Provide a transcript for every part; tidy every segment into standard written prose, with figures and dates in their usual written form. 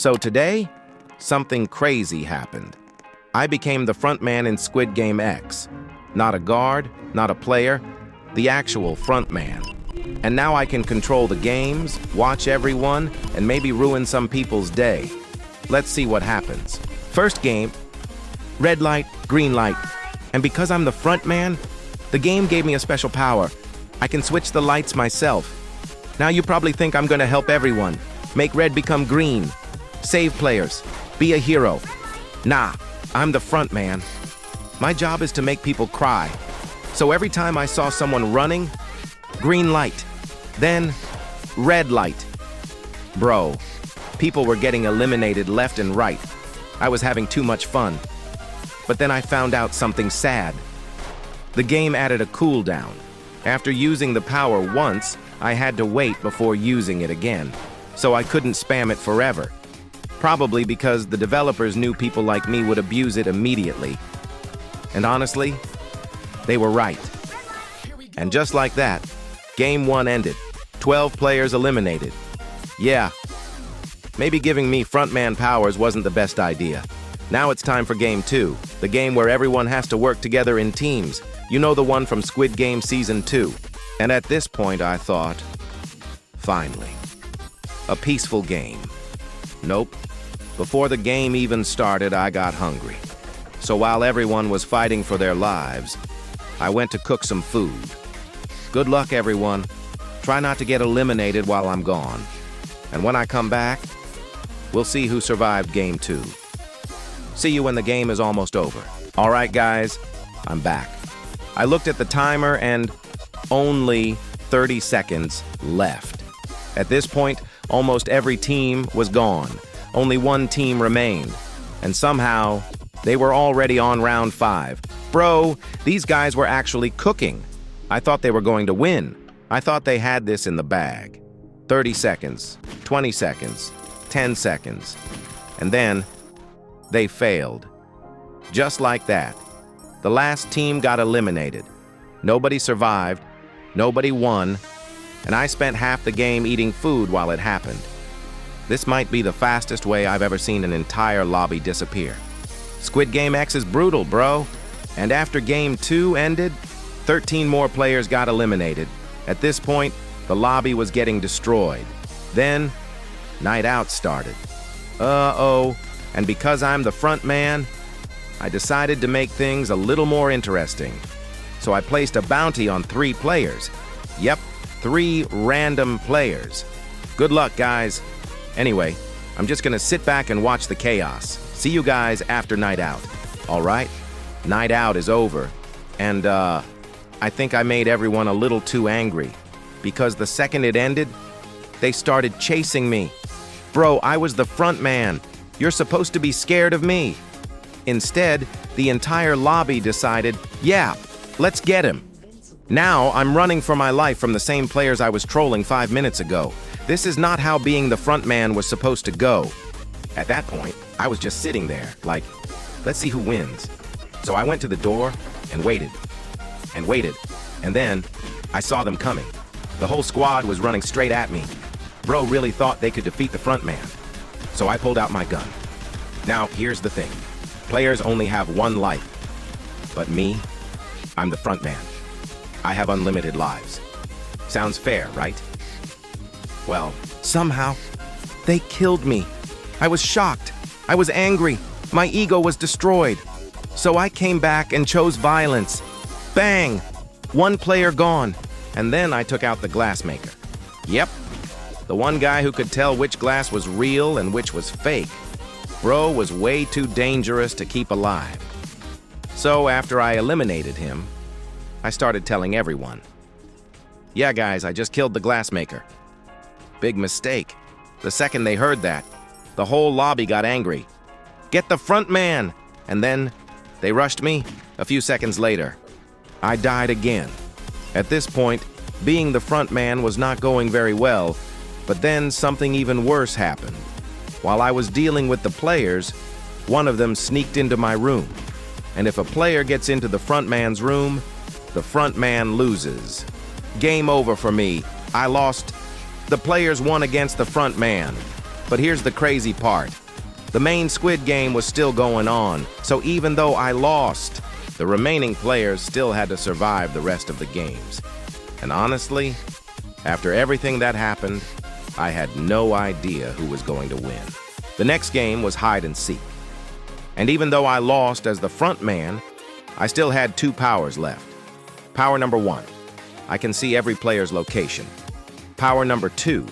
So today, something crazy happened. I became the frontman in Squid Game X. Not a guard, not a player, the actual frontman. And now I can control the games, watch everyone, and maybe ruin some people's day. Let's see what happens. First game, red light, green light. And because I'm the frontman, the game gave me a special power. I can switch the lights myself. Now you probably think I'm gonna help everyone. Make red become green. Save players. Be a hero. Nah, I'm the frontman. My job is to make people cry. So every time I saw someone running, green light. Then, red light. Bro, people were getting eliminated left and right. I was having too much fun. But then I found out something sad. The game added a cooldown. After using the power once, I had to wait before using it again. So I couldn't spam it forever. Probably because the developers knew people like me would abuse it immediately. And honestly, they were right. And just like that, Game 1 ended. 12 players eliminated. Yeah, maybe giving me frontman powers wasn't the best idea. Now it's time for Game 2, the game where everyone has to work together in teams. You know, the one from Squid Game Season 2. And at this point I thought, finally, a peaceful game. Nope. Before the game even started, I got hungry. So while everyone was fighting for their lives, I went to cook some food. Good luck, everyone. Try not to get eliminated while I'm gone. And when I come back, we'll see who survived Game 2. See you when the game is almost over. All right, guys, I'm back. I looked at the timer and only 30 seconds left. At this point, almost every team was gone. Only one team remained. And somehow, they were already on round 5. Bro, these guys were actually cooking. I thought they were going to win. I thought they had this in the bag. 30 seconds, 20 seconds, 10 seconds. And then, they failed. Just like that. The last team got eliminated. Nobody survived, nobody won, and I spent half the game eating food while it happened. This might be the fastest way I've ever seen an entire lobby disappear. Squid Game X is brutal, bro. And after Game 2 ended, 13 more players got eliminated. At this point, the lobby was getting destroyed. Then, night out started. Uh-oh. And because I'm the front man, I decided to make things a little more interesting. So I placed a bounty on 3 players. Yep, 3 random players. Good luck, guys. Anyway, I'm just gonna sit back and watch the chaos. See you guys after night out. All right? Night out is over. And, I think I made everyone a little too angry. Because the second it ended, they started chasing me. Bro, I was the front man. You're supposed to be scared of me. Instead, the entire lobby decided, yeah, let's get him. Now, I'm running for my life from the same players I was trolling 5 minutes ago. This is not how being the front man was supposed to go. At that point, I was just sitting there, like, let's see who wins. So I went to the door and waited. And then, I saw them coming. The whole squad was running straight at me. Bro really thought they could defeat the front man. So I pulled out my gun. Now, here's the thing. Players only have 1 life. But me, I'm the front man. I have unlimited lives. Sounds fair, right? Well, somehow, they killed me. I was shocked. I was angry. My ego was destroyed. So I came back and chose violence. Bang! 1 player gone. And then I took out the glass maker. Yep. The one guy who could tell which glass was real and which was fake. Bro was way too dangerous to keep alive. So after I eliminated him, I started telling everyone. Yeah, guys, I just killed the glass maker. Big mistake. The second they heard that, the whole lobby got angry. Get the front man! And then they rushed me. A few seconds later, I died again. At this point, being the front man was not going very well, but then something even worse happened. While I was dealing with the players, one of them sneaked into my room. And if a player gets into the front man's room, the front man loses. Game over for me. I lost. The players won against the front man. But here's the crazy part. The main Squid Game was still going on, so even though I lost, the remaining players still had to survive the rest of the games. And honestly, after everything that happened, I had no idea who was going to win. The next game was hide and seek. And even though I lost as the front man, I still had 2 powers left. Power number 1, I can see every player's location. Power number 2,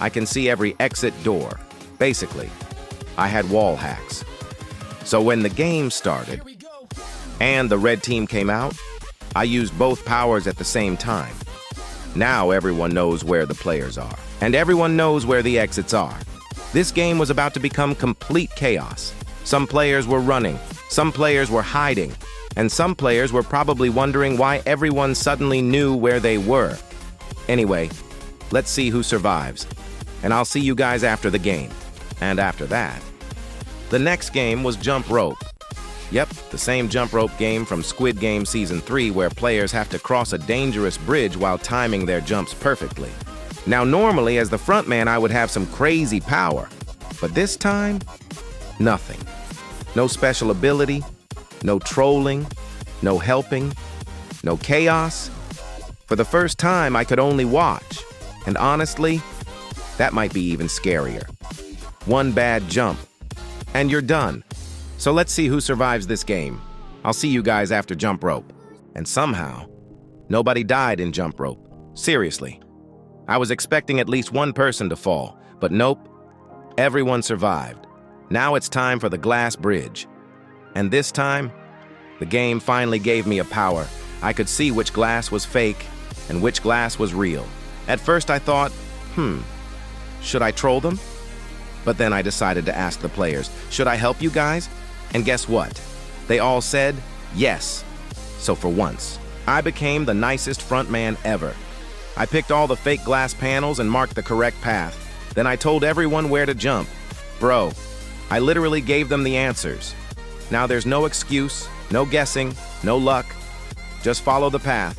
I can see every exit door. Basically, I had wall hacks. So when the game started and the red team came out, I used both powers at the same time. Now everyone knows where the players are, and everyone knows where the exits are. This game was about to become complete chaos. Some players were running, some players were hiding, and some players were probably wondering why everyone suddenly knew where they were. Anyway, let's see who survives, and I'll see you guys after the game. And after that, the next game was jump rope. Yep, the same jump rope game from Squid Game Season 3 where players have to cross a dangerous bridge while timing their jumps perfectly. Now normally as the front man I would have some crazy power, but this time, nothing. No special ability, no trolling, no helping, no chaos. For the first time I could only watch, and honestly, that might be even scarier. One bad jump, and you're done. So let's see who survives this game. I'll see you guys after jump rope. And somehow, nobody died in jump rope. Seriously. I was expecting at least one person to fall, but nope, everyone survived. Now it's time for the glass bridge. And this time, the game finally gave me a power. I could see which glass was fake and which glass was real. At first I thought, should I troll them? But then I decided to ask the players, should I help you guys? And guess what? They all said yes. So for once, I became the nicest front man ever. I picked all the fake glass panels and marked the correct path. Then I told everyone where to jump. Bro, I literally gave them the answers. Now there's no excuse, no guessing, no luck. Just follow the path.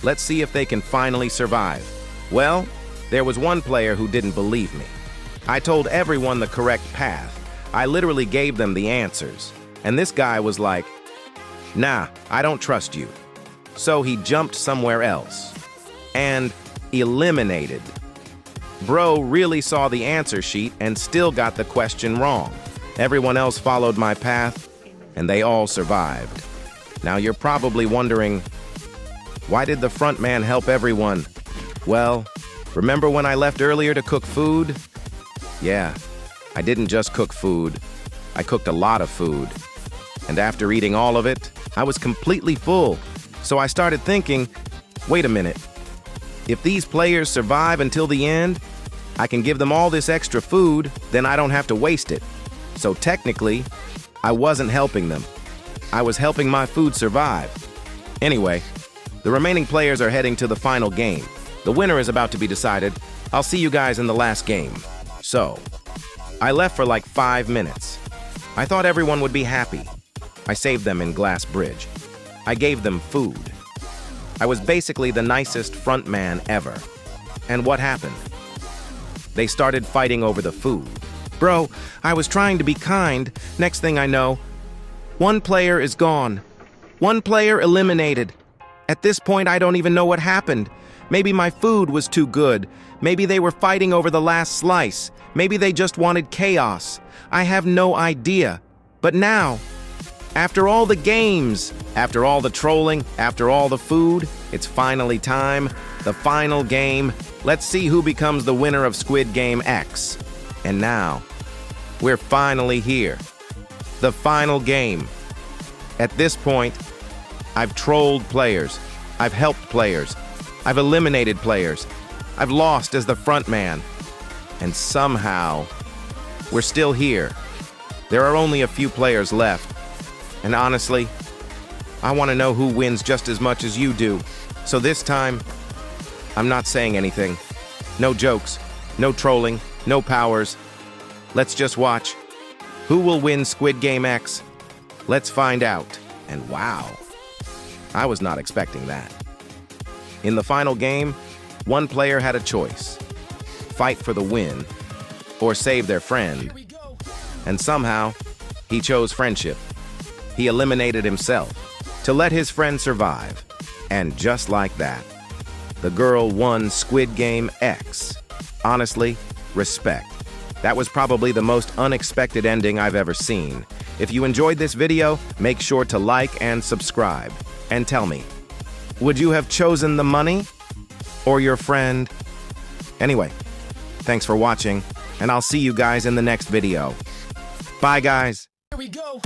Let's see if they can finally survive. Well, there was one player who didn't believe me. I told everyone the correct path. I literally gave them the answers. And this guy was like, nah, I don't trust you. So he jumped somewhere else. And eliminated. Bro really saw the answer sheet and still got the question wrong. Everyone else followed my path, and they all survived. Now you're probably wondering, why did the front man help everyone? Well, remember when I left earlier to cook food? Yeah, I didn't just cook food. I cooked a lot of food. And after eating all of it, I was completely full. So I started thinking, wait a minute. If these players survive until the end, I can give them all this extra food, then I don't have to waste it. So technically, I wasn't helping them. I was helping my food survive. Anyway, the remaining players are heading to the final game. The winner is about to be decided. I'll see you guys in the last game. So, I left for like 5 minutes. I thought everyone would be happy. I saved them in Glass Bridge. I gave them food. I was basically the nicest front man ever. And what happened? They started fighting over the food. Bro, I was trying to be kind. Next thing I know, one player is gone. One player eliminated. At this point, I don't even know what happened. Maybe my food was too good. Maybe they were fighting over the last slice. Maybe they just wanted chaos. I have no idea. But now, after all the games, after all the trolling, after all the food, it's finally time. The final game. Let's see who becomes the winner of Squid Game X. And now, we're finally here. The final game. At this point, I've trolled players. I've helped players. I've eliminated players. I've lost as the front man. And somehow, we're still here. There are only a few players left. And honestly, I want to know who wins just as much as you do. So this time, I'm not saying anything. No jokes, no trolling, no powers. Let's just watch. Who will win Squid Game X? Let's find out. And wow, I was not expecting that. In the final game, one player had a choice. Fight for the win, or save their friend. And somehow, he chose friendship. He eliminated himself to let his friend survive. And just like that, the girl won Squid Game X. Honestly, respect. That was probably the most unexpected ending I've ever seen. If you enjoyed this video, make sure to like and subscribe. And tell me, would you have chosen the money or your friend? Anyway, thanks for watching, and I'll see you guys in the next video. Bye, guys. Here we go.